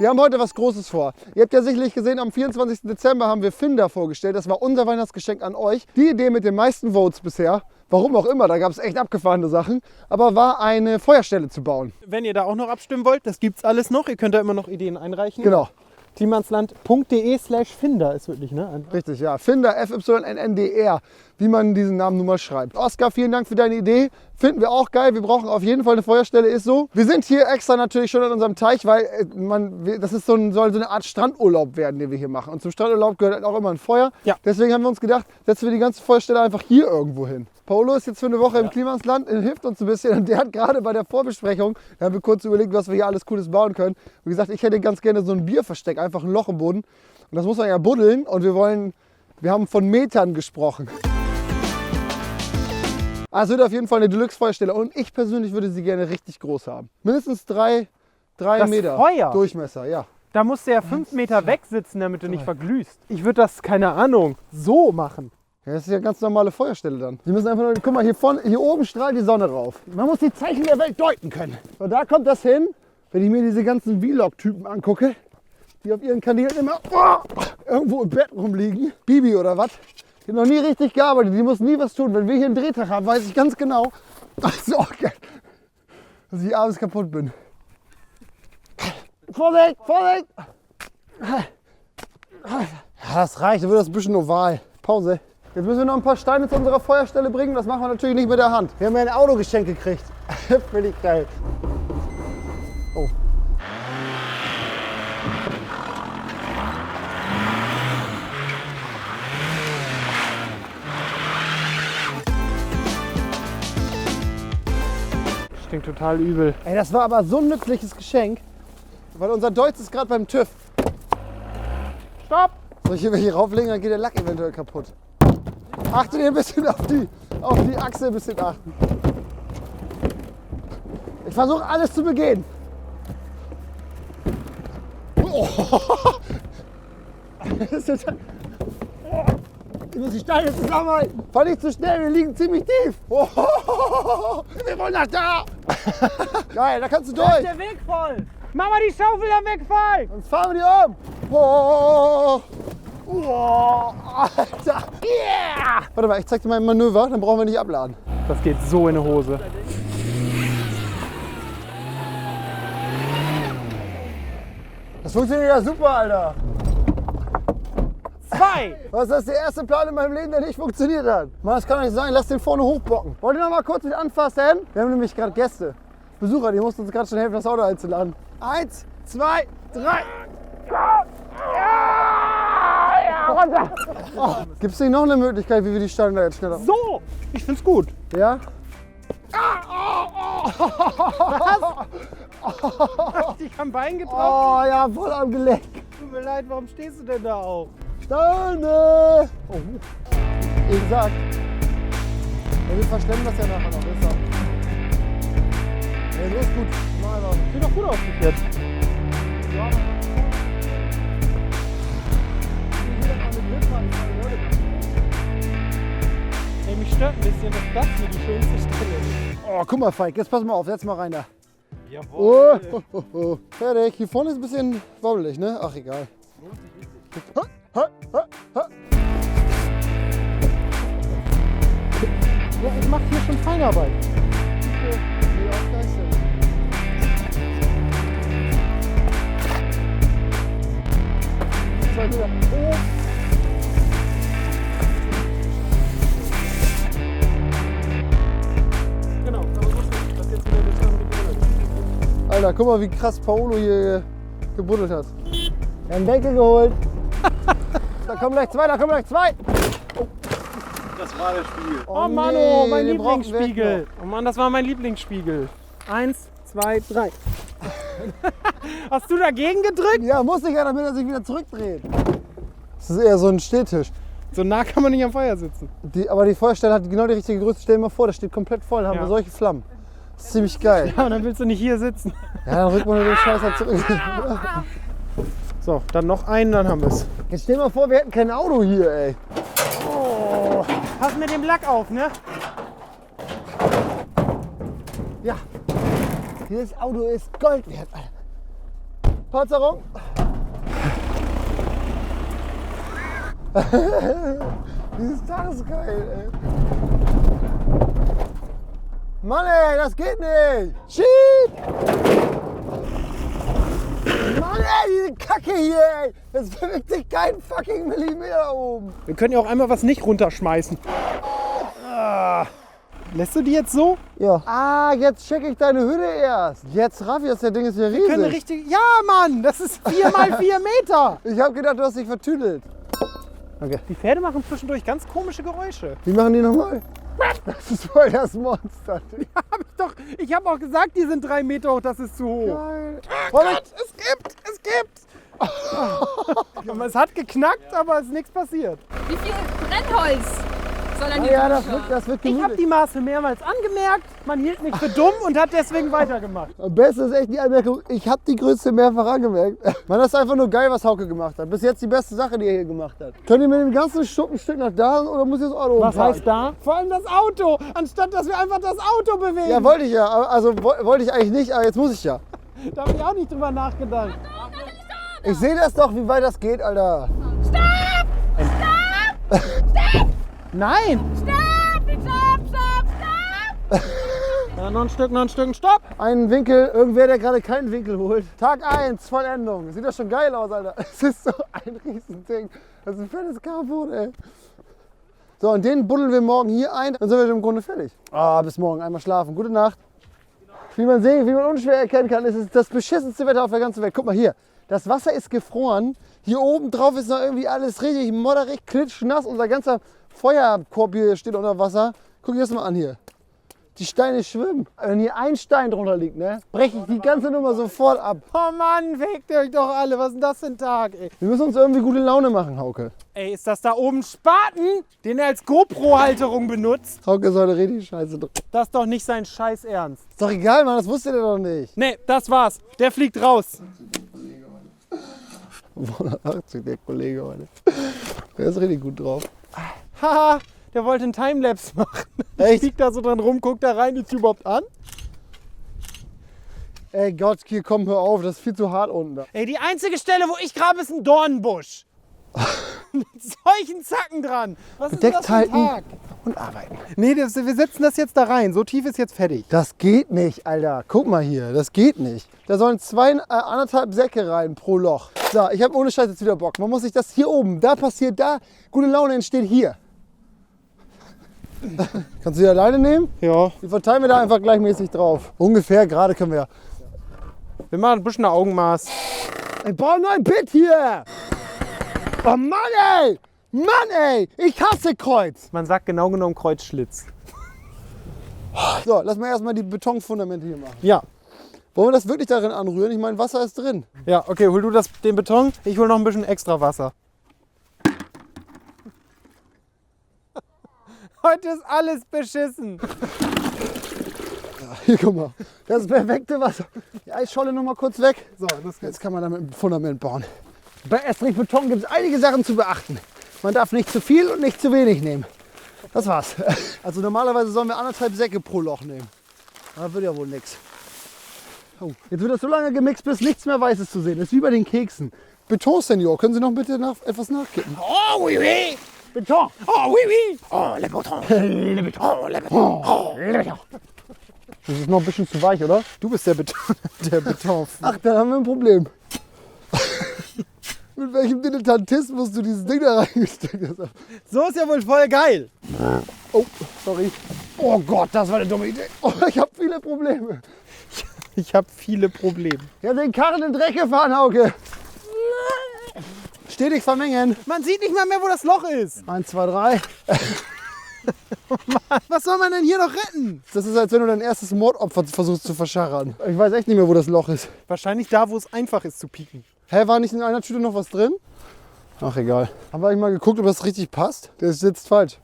Wir haben heute was Großes vor. Ihr habt ja sicherlich gesehen, am 24. Dezember haben wir Finder vorgestellt. Das war unser Weihnachtsgeschenk an euch. Die Idee mit den meisten Votes bisher, warum auch immer, da gab es echt abgefahrene Sachen, aber war eine Feuerstelle zu bauen. Wenn ihr da auch noch abstimmen wollt, das gibt's alles noch. Ihr könnt da immer noch Ideen einreichen. Genau. Timannsland.de/Finder ist wirklich, ne? Richtig, ja. Finder, FYNNDR, wie man diesen Namen nun mal schreibt. Oskar, vielen Dank für deine Idee. Finden wir auch geil. Wir brauchen auf jeden Fall eine Feuerstelle, ist so. Wir sind hier extra natürlich schon an unserem Teich, weil das ist soll so eine Art Strandurlaub werden, den wir hier machen. Und zum Strandurlaub gehört halt auch immer ein Feuer. Ja. Deswegen haben wir uns gedacht, setzen wir die ganze Feuerstelle einfach hier irgendwo hin. Paolo ist jetzt für eine Woche im Klimansland, hilft uns ein bisschen. Und der hat gerade bei der Vorbesprechung, da haben wir kurz überlegt, was wir hier alles Cooles bauen können. Und gesagt, ich hätte ganz gerne so ein Bierversteck, einfach ein Loch im Boden. Und das muss man ja buddeln. Und wir haben von Metern gesprochen. Also wird auf jeden Fall eine Deluxe-Feuerstelle. Und ich persönlich würde sie gerne richtig groß haben. Mindestens 3 Meter Feuer? Durchmesser, ja. Da musst du ja 5 Meter weg sitzen, damit du nicht verglühst. Ich würde das, keine Ahnung, so machen. Ja, das ist ja eine ganz normale Feuerstelle dann. Die müssen einfach nur, guck mal, hier oben strahlt die Sonne rauf. Man muss die Zeichen der Welt deuten können. Und da kommt das hin, wenn ich mir diese ganzen Vlog-Typen angucke, die auf ihren Kanälen immer irgendwo im Bett rumliegen. Bibi oder was? Die hat noch nie richtig gearbeitet, die muss nie was tun. Wenn wir hier einen Drehtag haben, weiß ich ganz genau, dass ich abends kaputt bin. Vorsicht, Vorsicht! Ja, das reicht, dann wird das ein bisschen oval. Pause. Jetzt müssen wir noch ein paar Steine zu unserer Feuerstelle bringen. Das machen wir natürlich nicht mit der Hand. Wir haben ja ein Autogeschenk gekriegt. Finde ich geil. Oh. Stinkt total übel. Ey, das war aber so ein nützliches Geschenk. Weil unser Deutsch ist gerade beim TÜV. Stopp! Soll ich hier welche rauflegen, dann geht der Lack eventuell kaputt. Achte dir ein bisschen auf die Achse ein bisschen achten. Ich versuche alles zu begehen. Oh. Ich muss die Steine zusammenhalten. Fahr nicht zu schnell, wir liegen ziemlich tief. Oh. Wir wollen nach da. Geil, da kannst du durch. Da ist der Weg voll. Mach mal die Schaufel am Wegfall. Sonst fahren wir die um. Oh. Oh, Alter! Yeah! Warte mal, ich zeig dir mal ein Manöver, dann brauchen wir nicht abladen. Das geht so in die Hose. Das funktioniert ja super, Alter! 2! Was ist das der erste Plan in meinem Leben, der nicht funktioniert hat? Mann, das kann doch nicht sein, lass den vorne hochbocken. Wollt ihr noch mal kurz mit anfassen? Wir haben nämlich gerade Gäste. Besucher, die mussten uns gerade schon helfen, das Auto einzuladen. 1, 2, 3! Oh, gibt es nicht noch eine Möglichkeit, wie wir die Steine da jetzt schneller... So! Ich find's gut. Ja? Hast dich am Bein getroffen? Oh ja, voll am Gelenk. Tut mir leid, warum stehst du denn da auch? Steine! Oh. Wie gesagt. Ja, wir verstellen das ja nachher noch besser. Ja, so ist gut. Sieht doch gut aus bis jetzt. Ja, Ey, mich stört ein bisschen, dass das hier die schönste Stelle ist. oh, guck mal, Feig, jetzt pass mal auf, setz mal rein da. Jawohl. Oh. Fertig, hier vorne ist ein bisschen wobbelig, ne? Ach, egal. Ja, ich mach hier schon Feinarbeit. Genau, aber so schön, dass jetzt wieder der Stein mit Alter, guck mal, wie krass Paolo hier gebuddelt hat. Wir haben Deckel geholt. Da kommen gleich zwei, Das war der Spiegel. Oh Mann, oh, mein den brauchen wir Lieblingsspiegel. Oh Mann, das war mein Lieblingsspiegel. 1, 2, 3. Hast du dagegen gedrückt? Ja, muss ich ja, damit er sich wieder zurückdreht. Das ist eher so ein Stehtisch. So nah kann man nicht am Feuer sitzen. Aber die Feuerstelle hat genau die richtige Größe. Stell dir mal vor, das steht komplett voll, haben Ja. wir solche Flammen. Das ist ziemlich geil. Ja, und dann willst du nicht hier sitzen. Ja, dann rückt man nur den Scheiß halt zurück. So, dann noch einen, dann haben wir es. Jetzt stell dir mal vor, wir hätten kein Auto hier, ey. Oh, pass mit dem Lack auf, ne? Ja. Dieses Auto ist Gold wert, Alter. Panzerung. Dieses Tag ist geil, ey. Mann, ey, das geht nicht. Schieb! Mann, ey, diese Kacke hier, ey. Das bewegt sich keinen fucking Millimeter oben. Wir können ja auch einmal was nicht runterschmeißen. Lässt du die jetzt so? Ja. Ah, jetzt check ich deine Hütte erst. Jetzt raff ich, das Ding ist ja riesig. Können eine richtige. Ja, Mann, das ist 4 mal 4 Meter. Ich hab gedacht, du hast dich vertüdelt. Okay. Die Pferde machen zwischendurch ganz komische Geräusche. Wie machen die nochmal? Das ist voll das Monster. Ich habe auch gesagt, die sind 3 Meter hoch, das ist zu hoch. Geil. Oh Gott, es gibt. Aber es hat geknackt, aber es ist nichts passiert. Wie viel Brennholz soll an die Ja, Dusche? das wird Ich habe gemütlich. die Maße mehrmals angemerkt, man hielt mich für dumm und hat deswegen weitergemacht. Am besten ist echt die Anmerkung, ich habe die Größe mehrfach angemerkt. Man, das ist einfach nur geil, was Hauke gemacht hat. Bis jetzt die beste Sache, die er hier gemacht hat. Könnt ihr mit dem ganzen Stück nach da oder muss ich das Auto Was umfahren? heißt da? Vor allem das Auto, anstatt dass wir einfach das Auto bewegen. Ja, wollte ich ja. Also wollte ich eigentlich nicht, aber jetzt muss ich ja. Da habe ich auch nicht drüber nachgedacht. Ich sehe das doch, wie weit das geht, Alter. Nein! Stopp! Ja, noch ein Stück, stopp! Einen Winkel, irgendwer, der gerade keinen Winkel holt. Tag 1, Vollendung. Sieht das schon geil aus, Alter. Es ist so ein Riesending. Das ist ein fettes Carbon, ey. So, und den buddeln wir morgen hier ein, dann sind wir im Grunde fertig. Bis morgen, einmal schlafen. Gute Nacht. Wie man sehen, wie man unschwer erkennen kann, ist es das beschissenste Wetter auf der ganzen Welt. Guck mal hier, das Wasser ist gefroren. Hier oben drauf ist noch irgendwie alles richtig modderig, klitschnass. Unser ganzer Feuerkorb hier steht unter Wasser. Guck dir das mal an hier. Die Steine schwimmen. Wenn hier ein Stein drunter liegt, ne, breche ich die ganze Nummer sofort ab. Oh Mann, fickt euch doch alle, was ist denn das für ein Tag, ey? Wir müssen uns irgendwie gute Laune machen, Hauke. Ey, ist das da oben Spaten, den er als GoPro-Halterung benutzt? Hauke ist heute richtig scheiße drin. Das ist doch nicht sein Scheiß Ernst. Ist doch egal, Mann, das wusste der doch nicht. Nee, das war's. Der fliegt raus. 180, der Kollege heute. Der ist richtig gut drauf. Haha, der wollte einen Timelapse machen. Echt? Ich lieg da so dran rum, guck da rein, ist die überhaupt an? Ey Gott, hier komm, hör auf, das ist viel zu hart unten da. Ey, die einzige Stelle, wo ich grabe, ist ein Dornbusch. Mit solchen Zacken dran. Was ist Bedeckt das für ein halten. Tag? Und arbeiten. Nee, wir setzen das jetzt da rein. So tief ist jetzt fertig. Das geht nicht, Alter. Guck mal hier, das geht nicht. Da sollen 2,5 Säcke rein pro Loch. So, ich habe ohne Scheiß jetzt wieder Bock. Man muss sich das hier oben, da passiert da, gute Laune entsteht hier. Kannst du die alleine nehmen? Ja. Die verteilen wir da einfach gleichmäßig drauf. Ungefähr gerade können wir. Wir machen ein bisschen Augenmaß. Ich brauche einen neuen Pit hier. Oh Mann, ey! Mann, ey! Ich hasse Kreuz. Man sagt genau genommen Kreuzschlitz. So, lass mal erstmal die Betonfundamente hier machen. Ja. Wollen wir das wirklich darin anrühren? Ich meine, Wasser ist drin. Ja, okay, hol du den Beton. Ich hol noch ein bisschen extra Wasser. Heute ist alles beschissen. Hier, guck mal. Das ist perfekte Wasser. Die Eisscholle noch mal kurz weg. So, das Jetzt kann man damit ein Fundament bauen. Bei Estrich Beton gibt es einige Sachen zu beachten. Man darf nicht zu viel und nicht zu wenig nehmen. Das war's. Also normalerweise sollen wir 1,5 Säcke pro Loch nehmen. Aber wird ja wohl nichts. Oh, jetzt wird das so lange gemixt, bis nichts mehr Weißes zu sehen ist. Wie bei den Keksen. Beton, Senior, können Sie noch bitte etwas nachkippen? Oh, oui, oui. Beton! Oh, oui, oui. Oh, le Beton! Le Beton! Le Beton! Oh, le Beton! Das ist noch ein bisschen zu weich, oder? Du bist der Beton. Ach, dann haben wir ein Problem. Mit welchem Dilettantismus du dieses Ding da reingesteckt hast. So ist ja wohl voll geil. Oh, sorry. Oh Gott, das war eine dumme Idee. Oh, ich habe viele Probleme. Ich habe viele Probleme. Ich habe den Karren in den Dreck gefahren, Hauke. Stetig vermengen. Man sieht nicht mal mehr, wo das Loch ist. 1, 2, 3. Was soll man denn hier noch retten? Das ist, als wenn du dein erstes Mordopfer versuchst zu verscharren. Ich weiß echt nicht mehr, wo das Loch ist. Wahrscheinlich da, wo es einfach ist zu pieken. Hä, war nicht in einer Tüte noch was drin? Ach, egal. Haben wir eigentlich mal geguckt, ob das richtig passt? Der sitzt falsch.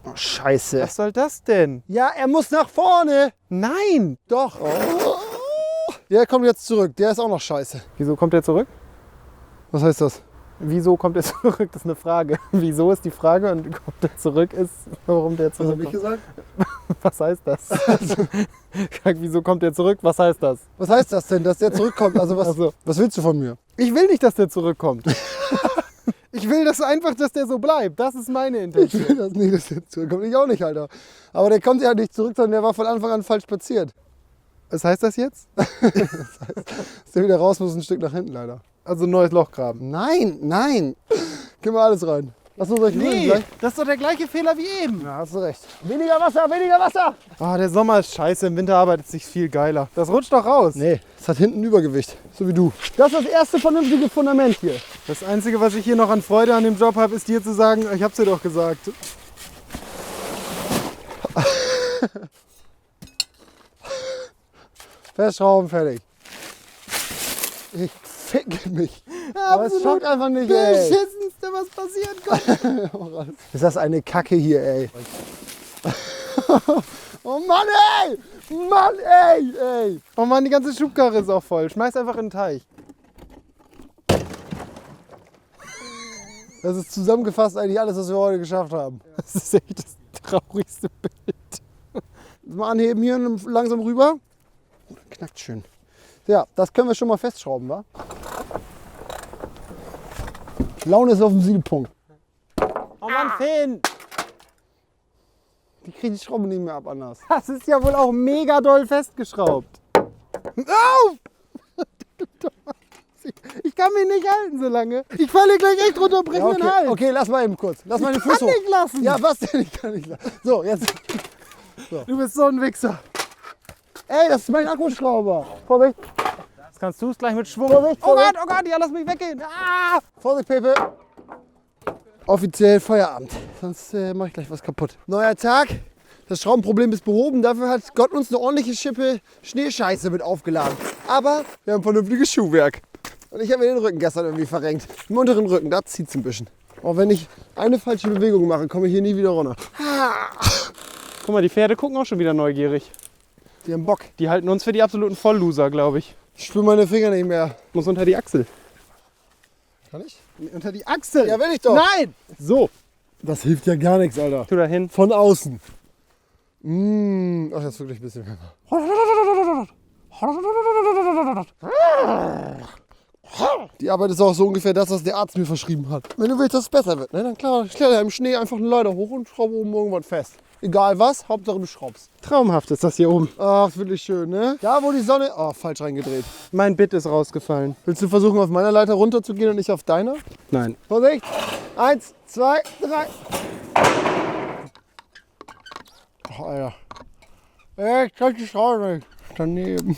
Oh, scheiße. Was soll das denn? Ja, er muss nach vorne. Nein. Doch. Oh. Der kommt jetzt zurück. Der ist auch noch scheiße. Wieso kommt er zurück? Was heißt das? Wieso kommt er zurück? Das ist eine Frage. Wieso ist die Frage und kommt er zurück ist, warum der zurückkommt. gesagt? Was heißt das? Wieso kommt der zurück? Was heißt das? Was heißt das denn, dass der zurückkommt? Also was, Ach so. was willst du von mir? Ich will nicht, dass der zurückkommt. Ich will das einfach, dass der so bleibt. Das ist meine Ich Intention. will das nicht, dass der zurückkommt. Ich auch nicht, Alter. Aber der kommt ja nicht zurück, sondern der war von Anfang an falsch platziert. Was heißt das jetzt? Dass der wieder raus muss, ein Stück nach hinten, leider. Also ein neues Loch graben. Nein, nein. Gib mal alles rein. Lass uns euch rühren gleich. das ist doch der gleiche Fehler wie eben. Ja, hast du recht. Weniger Wasser, weniger Wasser. Ah, der Sommer ist scheiße, im Winter arbeitet es sich viel geiler. Das rutscht doch raus. Nee, es hat hinten Übergewicht. So wie du. Das ist das erste vernünftige Fundament hier. Das Einzige, was ich hier noch an Freude an dem Job habe, ist dir zu sagen, ich hab's dir doch gesagt. Festschrauben, fertig. Ich fick mich. Aber es schockt einfach nicht, ey. Beschissenste, was passieren kann. Ist das eine Kacke hier, ey. Oh Mann, ey. Mann, ey. Oh Mann, die ganze Schubkarre ist auch voll. Schmeiß einfach in den Teich. Das ist zusammengefasst eigentlich alles, was wir heute geschafft haben. Das ist echt das traurigste Bild. Mal anheben hier und langsam rüber. Oh, das knackt schön. Ja, das können wir schon mal festschrauben, wa? Laune ist auf dem Siedepunkt. Oh Mann, Finn! Die kriegen die Schraube nicht mehr ab anders. Das ist ja wohl auch mega doll festgeschraubt. Auf! Ich kann mich nicht halten so lange. Ich falle gleich echt runter und breche Ja, den Hals. okay, lass mal eben kurz. Lass mal den Fuß Kann hoch. nicht lassen. Ja, was denn? Ich kann nicht lassen. So, jetzt. Du bist so ein Wichser. Ey, das ist mein Akkuschrauber. Vorsicht, Jetzt kannst du es gleich mit Schwung. Vorsicht, Oh Vorsicht. Gott, ja, lass mich weggehen. Ah! Vorsicht, Pepe. Offiziell Feierabend. Sonst mache ich gleich was kaputt. Neuer Tag. Das Schraubenproblem ist behoben. Dafür hat Gott uns eine ordentliche Schippe Schneescheiße mit aufgeladen. Aber wir haben vernünftiges Schuhwerk. Und ich habe mir den Rücken gestern irgendwie verrenkt. Im unteren Rücken, da zieht es ein bisschen. Auch wenn ich eine falsche Bewegung mache, komme ich hier nie wieder runter. Guck mal, die Pferde gucken auch schon wieder neugierig. Die haben Bock. Die halten uns für die absoluten Vollloser, glaube ich. Ich spüre meine Finger nicht mehr. Muss unter die Achsel. Kann ich? Unter die Achsel? Ja, will ich doch. Nein! So, Das hilft ja gar nichts, Alter. tu da hin. Von außen. Ach, das ist wirklich ein bisschen wärmer. Die Arbeit ist auch so ungefähr das, was der Arzt mir verschrieben hat. Wenn du willst, dass es besser wird, ne, dann klar, ich kletter im Schnee einfach eine Leiter hoch und schraube oben irgendwas fest. Egal was, Hauptsache du schraubst. Traumhaft ist das hier oben. Ach, ist wirklich schön, ne? Da, wo die Sonne... Oh, falsch reingedreht. Mein Bit ist rausgefallen. Willst du versuchen, auf meiner Leiter runterzugehen und nicht auf deiner? Nein. Vorsicht! 1, 2, 3. Ach, Alter. Ich kann die Schraube nicht. Daneben.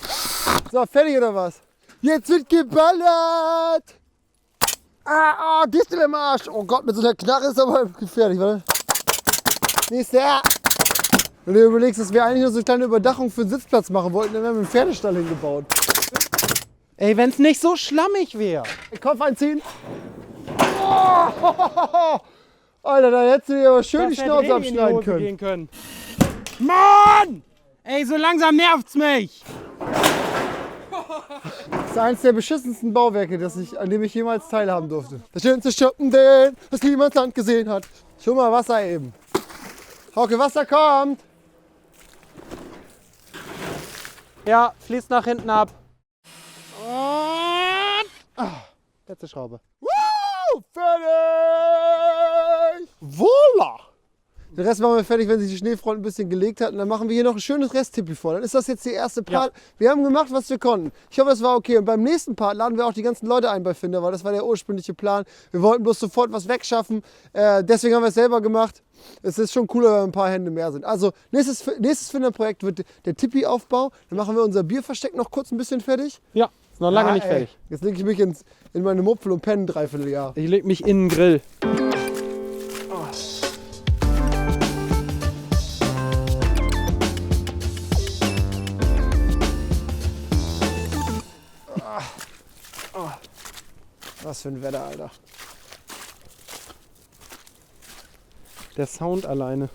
So, fertig oder was? Jetzt wird geballert! Distel im Arsch! Oh Gott, mit so einer Knarre ist aber gefährlich, warte. Nächster! Wenn du überlegst, dass wir eigentlich nur so eine kleine Überdachung für den Sitzplatz machen wollten, dann haben wir einen Pferdestall hingebaut. Ey, wenn es nicht so schlammig wäre. Kopf einziehen. Oh, Alter, da hättest du dir aber schön die Schnauze abschneiden können. Mann! Ey, so langsam nervt's mich. Das ist eines der beschissensten Bauwerke, an dem ich jemals teilhaben durfte. Der schönste Schuppen, den das Klimasland gesehen hat. Schon mal Wasser eben. Hauke, Wasser kommt. Ja, fließt nach hinten ab. Letzte Schraube. Woo, fertig. Voila. Den Rest machen wir fertig, wenn sich die Schneefront ein bisschen gelegt hat. Und dann machen wir hier noch ein schönes Resttipi vor. Dann ist das jetzt der erste Part. Ja. Wir haben gemacht, was wir konnten. Ich hoffe, es war okay. Und beim nächsten Part laden wir auch die ganzen Leute ein bei Finder, weil das war der ursprüngliche Plan. Wir wollten bloß sofort was wegschaffen. Deswegen haben wir es selber gemacht. Es ist schon cooler, wenn ein paar Hände mehr sind. Also nächstes Finder-Projekt wird der Tipi-Aufbau. Dann machen wir unser Bierversteck noch kurz ein bisschen fertig. Ja, ist noch lange nicht fertig. Jetzt lege ich mich in meine Mupfel und penne 3/4 Jahr. Ich leg mich in den Grill. Was für ein Wetter, Alter. Der Sound alleine.